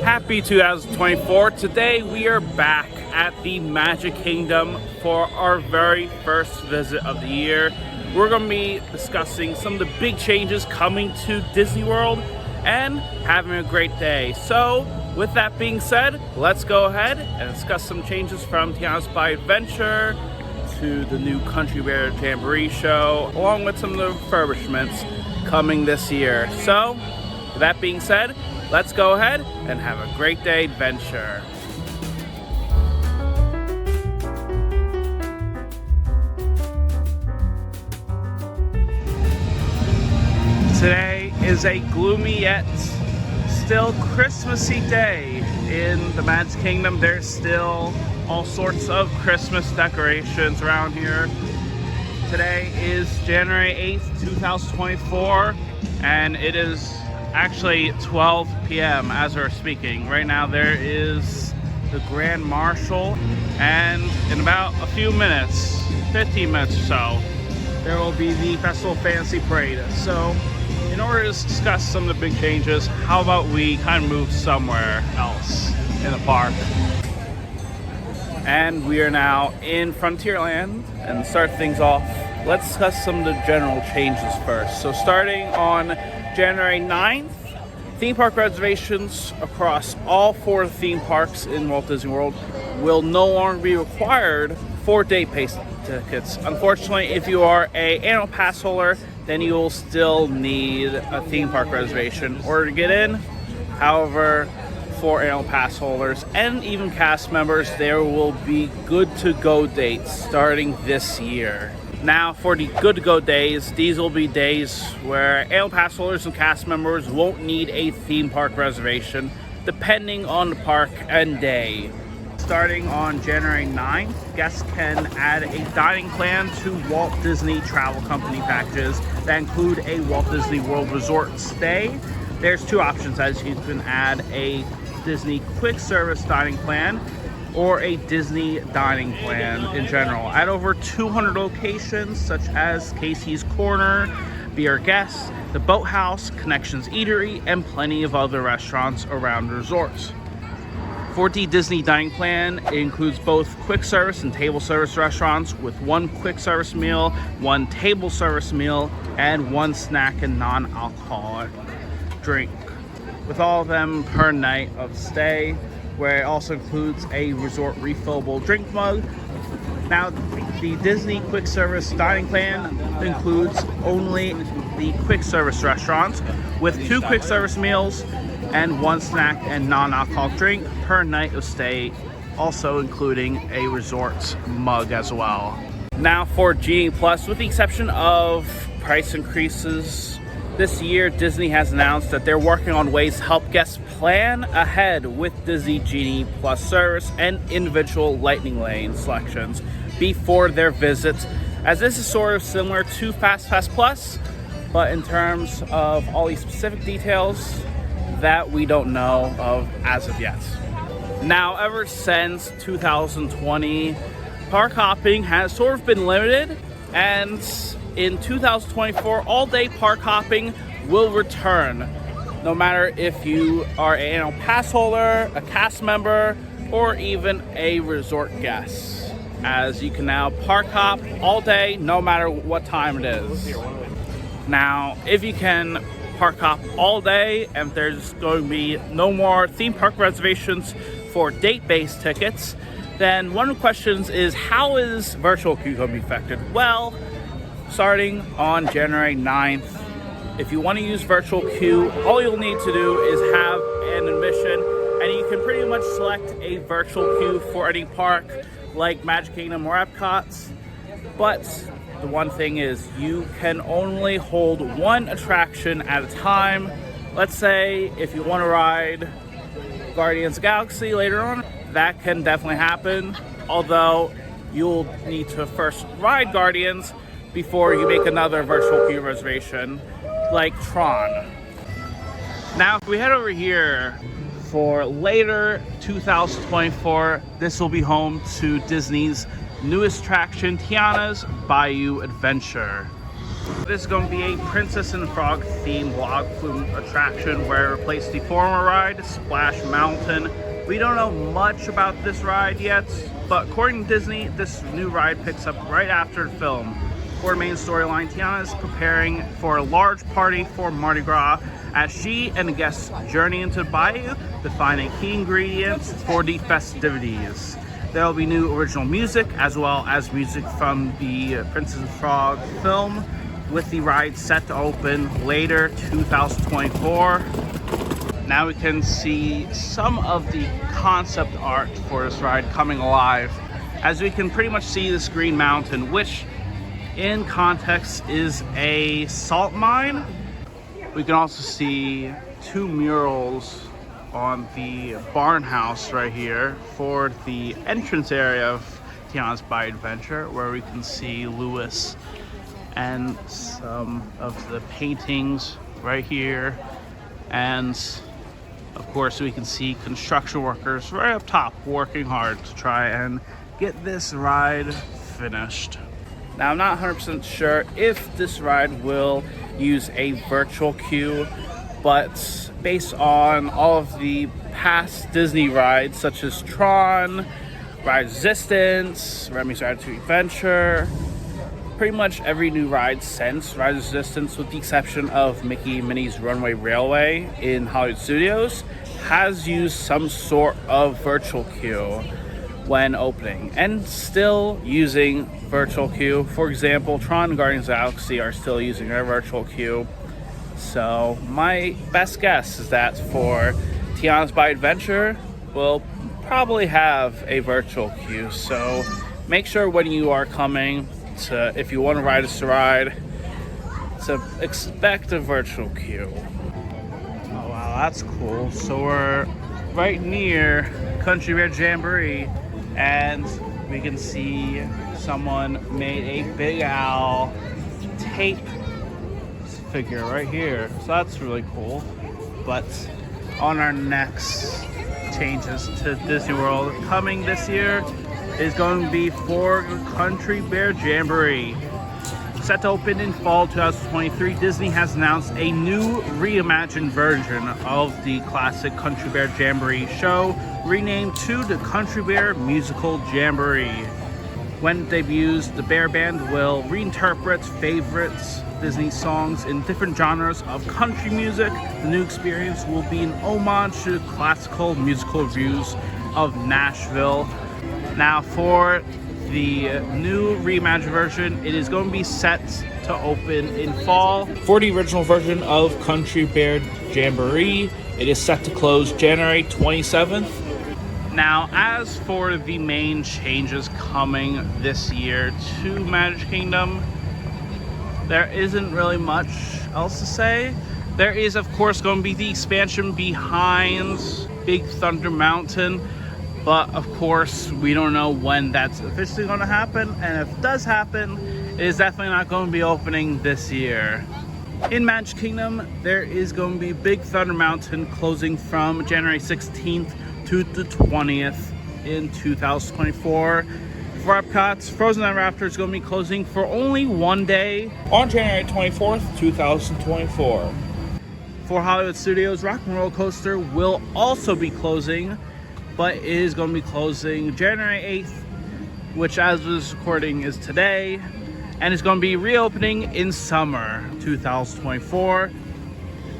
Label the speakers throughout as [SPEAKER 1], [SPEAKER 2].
[SPEAKER 1] Happy 2024. Today we are back at the Magic Kingdom for our very first visit of the year. We're going to be discussing some of the big changes coming to Disney World and having a great day. So with that being said, let's go ahead and discuss some changes from Tiana's Bayou Adventure to the new Country Bear Jamboree show, along with some of the refurbishments coming this year. So with that being said, let's go ahead and have a great day adventure. Today is a gloomy yet still Christmassy day in the Magic Kingdom. There's still all sorts of Christmas decorations around here. Today is January 8th, 2024, and it is actually 12 p.m. as we're speaking. Right now there is the Grand Marshal, and in about a few minutes, 15 minutes or so, there will be the Festival Fantasy Parade. So in order to discuss some of the big changes, how about we kind of move somewhere else in the park? And we are now in Frontierland, and start things off, let's discuss some of the general changes first. So starting on January 9th, theme park reservations across all 4 theme parks in Walt Disney World will no longer be required for day-based tickets. Unfortunately, if you are an annual pass holder, then you will still need a theme park reservation in order to get in. However, for annual pass holders and even cast members, there will be good-to-go dates starting this year. Now, for the good-to-go days, these will be days where annual pass holders and cast members won't need a theme park reservation, depending on the park and day. Starting on January 9th, guests can add a dining plan to Walt Disney Travel Company packages that include a Walt Disney World Resort stay. There's 2 options, as you can add a Disney quick service dining plan or a Disney dining plan in general. At over 200 locations such as Casey's Corner, Be Our Guest, the Boathouse, Connections Eatery, and plenty of other restaurants around the resorts. For the Disney dining plan, it includes both quick service and table service restaurants with 1 quick service meal, 1 table service meal, and 1 snack and non-alcoholic drink, with all of them per night of stay, where it also includes a resort refillable drink mug. Now, the Disney quick service dining plan includes only the quick service restaurants with 2 quick service meals and 1 snack and non-alcoholic drink per night of stay, also including a resort mug as well. Now for Genie Plus, with the exception of price increases, this year Disney has announced that they're working on ways to help guests plan ahead with Disney Genie Plus service and individual Lightning Lane selections before their visits, as this is sort of similar to FastPass Plus, but in terms of all these specific details that we don't know of as of yet. Now, ever since 2020, park hopping has sort of been limited, and in 2024, all-day park hopping will return, no matter if you are an annual pass holder, a cast member, or even a resort guest, as you can now park hop all day, no matter what time it is. Now, if you can park hop all day, and there's going to be no more theme park reservations for date-based tickets, then one of the questions is, how is virtual queue going to be affected? Well, starting on January 9th, if you want to use virtual queue, all you'll need to do is have an admission, and you can pretty much select a virtual queue for any park like Magic Kingdom or Epcot's. But the one thing is, you can only hold 1 attraction at a time. Let's say if you want to ride Guardians of the Galaxy later on, that can definitely happen, although you'll need to first ride Guardians before you make another virtual queue reservation like Tron. Now, if we head over here for later 2024, this will be home to Disney's newest attraction, Tiana's Bayou Adventure. This is going to be a Princess and Frog themed log flume attraction where it replaced the former ride, Splash Mountain. We don't know much about this ride yet, but according to Disney, this new ride picks up right after the film. For the main storyline, Tiana is preparing for a large party for Mardi Gras as she and the guests journey into Bayou to find a key ingredient for the festivities. There will be new original music as well as music from the Princess and Frog film, with the ride set to open later 2024. Now we can see some of the concept art for this ride coming alive, as we can pretty much see this green mountain, which in context is a salt mine. We can also see two murals on the barn house right here for the entrance area of Tiana's Bayou Adventure, where we can see Lewis and some of the paintings right here. And of course we can see construction workers right up top working hard to try and get this ride finished. Now I'm not 100% sure if this ride will use a virtual queue, but based on all of the past Disney rides such as Tron, Ride Resistance, Remy's Ratatouille Adventure, pretty much every new ride since Ride Resistance, with the exception of Mickey and Minnie's Runaway Railway in Hollywood Studios, has used some sort of virtual queue when opening, and still using virtual queue. For example, Tron and Guardians of the Galaxy are still using their virtual queue. So my best guess is that for Tiana's Bayou Adventure, we'll probably have a virtual queue. So make sure when you are coming to, if you want to ride this ride, to expect a virtual queue. Oh wow, that's cool. So we're right near Country Bear Jamboree, and we can see someone made a Big Owl tape figure right here. So that's really cool. But on our next changes to Disney World coming this year is going to be for Country Bear Jamboree. Set to open in fall 2023, Disney has announced a new reimagined version of the classic Country Bear Jamboree show, renamed to the Country Bear Musical Jamboree. When it debuts, the Bear Band will reinterpret favorites Disney songs in different genres of country music. The new experience will be an homage to classical musical reviews of Nashville. Now for the new reimagined version, it is going to be set to open in fall. For the original version of Country Bear Jamboree, it is set to close January 27th. Now, as for the main changes coming this year to Magic Kingdom, there isn't really much else to say. There is, of course, going to be the expansion behind Big Thunder Mountain, but of course, we don't know when that's officially going to happen, and if it does happen, it is definitely not going to be opening this year. In Magic Kingdom, there is going to be Big Thunder Mountain closing from January 16th to the 20th in 2024. For Epcot's Frozen Night Raptor is going to be closing for only one day on January 24th, 2024. For Hollywood Studios, Rock and Roller Coaster will also be closing, but it is going to be closing January 8th, which as this recording is today, and it's going to be reopening in summer 2024.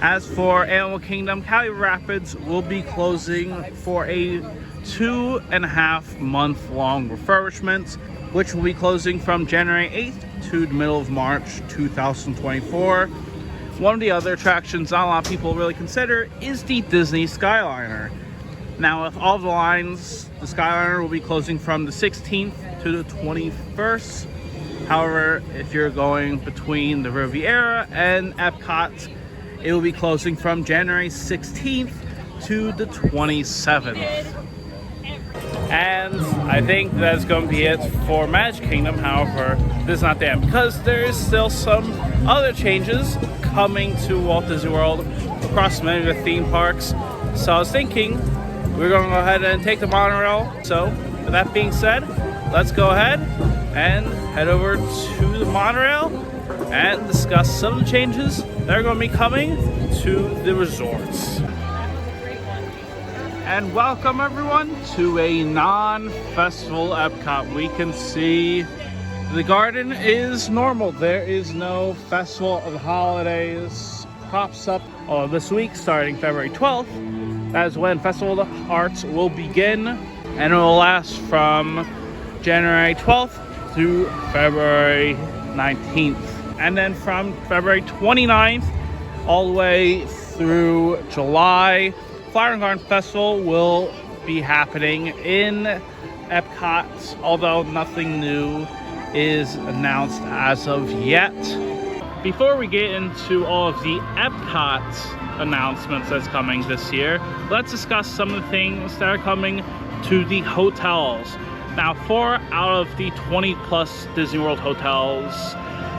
[SPEAKER 1] As for Animal Kingdom, Cali Rapids will be closing for a 2.5 month long refurbishment, which will be closing from January 8th to the middle of March 2024. One of the other attractions not a lot of people really consider is the Disney Skyliner. Now, with all the lines, the Skyliner will be closing from the 16th to the 21st. However, if you're going between the Riviera and Epcot, it will be closing from January 16th to the 27th. And I think that's going to be it for Magic Kingdom. However, this is not the end, because there is still some other changes coming to Walt Disney World across many of the theme parks. So I was thinking we're going to go ahead and take the monorail. So with that being said, let's go ahead and head over to the monorail and discuss some of the changes that are going to be coming to the resorts. And welcome everyone to a non-festival Epcot. We can see the garden is normal. There is no Festival of Holidays pops up this week starting February 12th. That is when Festival of the Arts will begin, and it will last from January 12th through February 19th. And then from February 29th all the way through July, Flower and Garden Festival will be happening in Epcot, although nothing new is announced as of yet. Before we get into all of the Epcot announcements that's coming this year, let's discuss some of the things that are coming to the hotels. Now, 4 out of the 20 plus Disney World hotels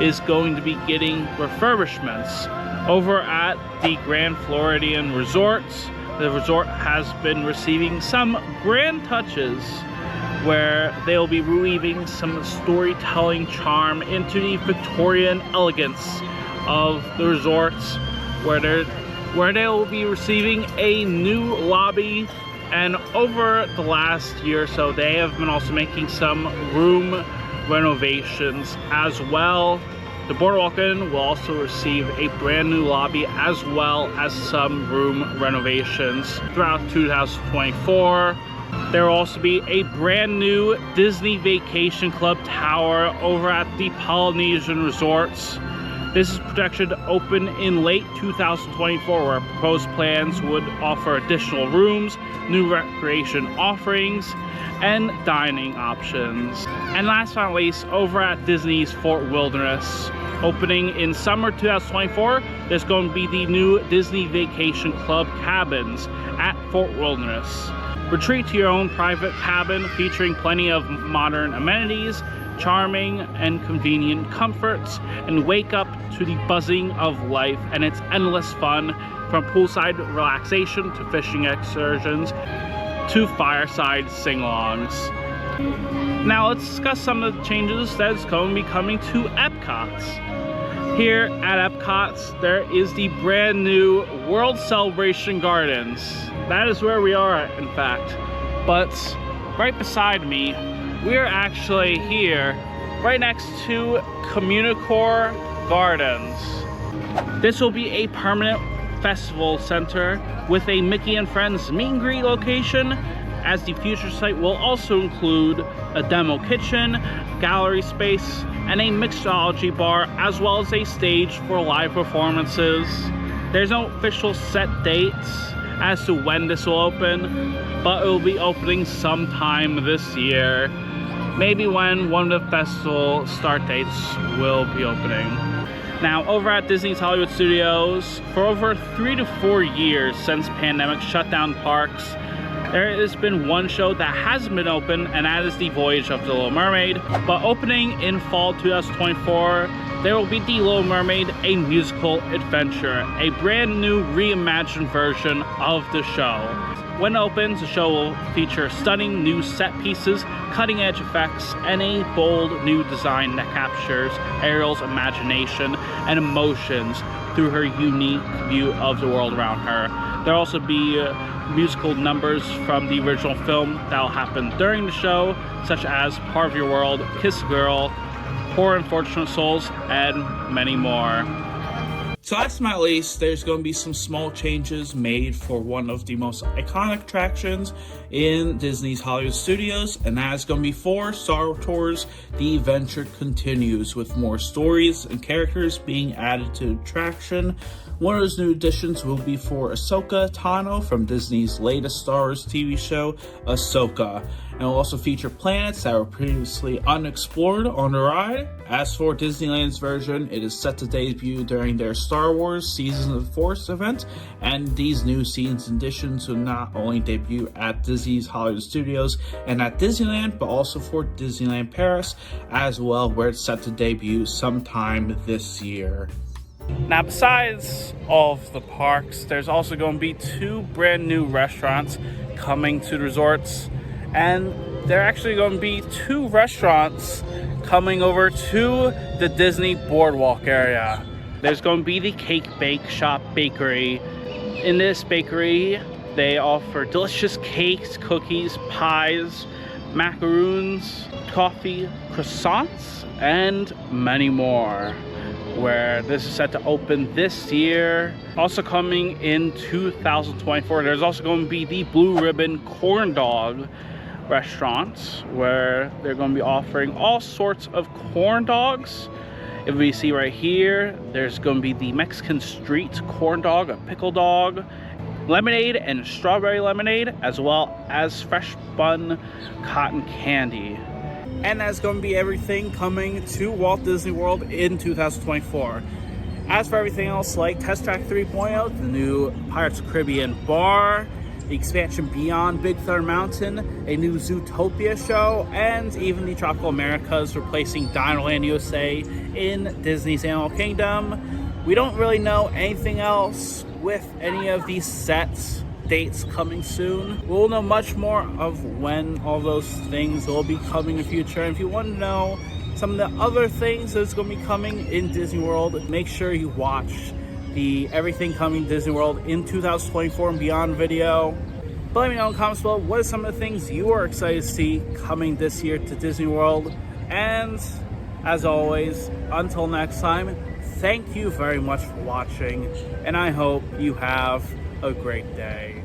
[SPEAKER 1] is going to be getting refurbishments. Over at the Grand Floridian Resort, the resort has been receiving some grand touches where they'll be weaving some storytelling charm into the Victorian elegance of the resorts, where they'll be receiving a new lobby. And over the last year or so, they have been also making some room renovations as well. The Boardwalk Inn will also receive a brand new lobby as well as some room renovations throughout 2024. There will also be a brand new Disney Vacation Club tower over at the Polynesian Resorts. This is projected to open in late 2024, where proposed plans would offer additional rooms, new recreation offerings, and dining options. And last but not least, over at Disney's Fort Wilderness, opening in summer 2024, there's going to be the new Disney Vacation Club cabins at Fort Wilderness. Retreat to your own private cabin featuring plenty of modern amenities, charming and convenient comforts, and wake up to the buzzing of life and its endless fun, from poolside relaxation to fishing excursions to fireside sing-alongs. Now let's discuss some of the changes that's going to be coming to Epcot. Here at Epcot, there is the brand new World Celebration Gardens. That is where we are, in fact. But right beside me, we're actually here, right next to Communicore Gardens. This will be a permanent festival center with a Mickey and Friends meet and greet location, as the future site will also include a demo kitchen, gallery space, and a mixology bar, as well as a stage for live performances. There's no official set dates as to when this will open, but it will be opening sometime this year. Maybe when one of the festival start dates will be opening. Now, over at Disney's Hollywood Studios, for over 3 to 4 years since pandemic shut down parks, there has been one show that hasn't been open, and that is the Voyage of the Little Mermaid. But opening in fall 2024, there will be the Little Mermaid, a musical adventure, a brand new reimagined version of the show. When it opens, the show will feature stunning new set pieces, cutting-edge effects, and a bold new design that captures Ariel's imagination and emotions through her unique view of the world around her. There'll also be musical numbers from the original film that will happen during the show, such as Part of Your World, Kiss a Girl, Poor Unfortunate Souls, and many more. So last but not least, there's going to be some small changes made for one of the most iconic attractions in Disney's Hollywood Studios, and that is going to be for Star Tours. The adventure continues with more stories and characters being added to the attraction. One of those new additions will be for Ahsoka Tano from Disney's latest Star Wars TV show, Ahsoka. And will also feature planets that were previously unexplored on the ride. As for Disneyland's version, it is set to debut during their Star Wars Seasons of the Force event, and these new scenes and additions will not only debut at Disney's Hollywood Studios and at Disneyland, but also for Disneyland Paris as well, where it's set to debut sometime this year. Now, besides all of the parks, there's also going to be 2 brand new restaurants coming to the resorts. And there are actually going to be 2 restaurants coming over to the Disney Boardwalk area. There's going to be the Cake Bake Shop Bakery. In this bakery, they offer delicious cakes, cookies, pies, macaroons, coffee, croissants, and many more. Where this is set to open this year. Also coming in 2024, there's also going to be the Blue Ribbon Corn Dog restaurant, where they're going to be offering all sorts of corn dogs. If we see right here, there's going to be the Mexican street corn dog, a pickle dog, lemonade and strawberry lemonade, as well as fresh spun cotton candy. And that's going to be everything coming to Walt Disney World in 2024. As for everything else, like Test Track 3.0, the new Pirates of the Caribbean bar, the expansion beyond Big Thunder Mountain, a new Zootopia show, and even the Tropical Americas replacing Dinoland USA in Disney's Animal Kingdom. We don't really know anything else with any of these sets. Dates coming soon. We'll know much more of when all those things will be coming in the future. And if you want to know some of the other things that's going to be coming in Disney World, make sure you watch the Everything Coming Disney World in 2024 and Beyond video. But let me know in the comments below, what are some of the things you are excited to see coming this year to Disney World. And as always, until next time, thank you very much for watching, and I hope you have a great day.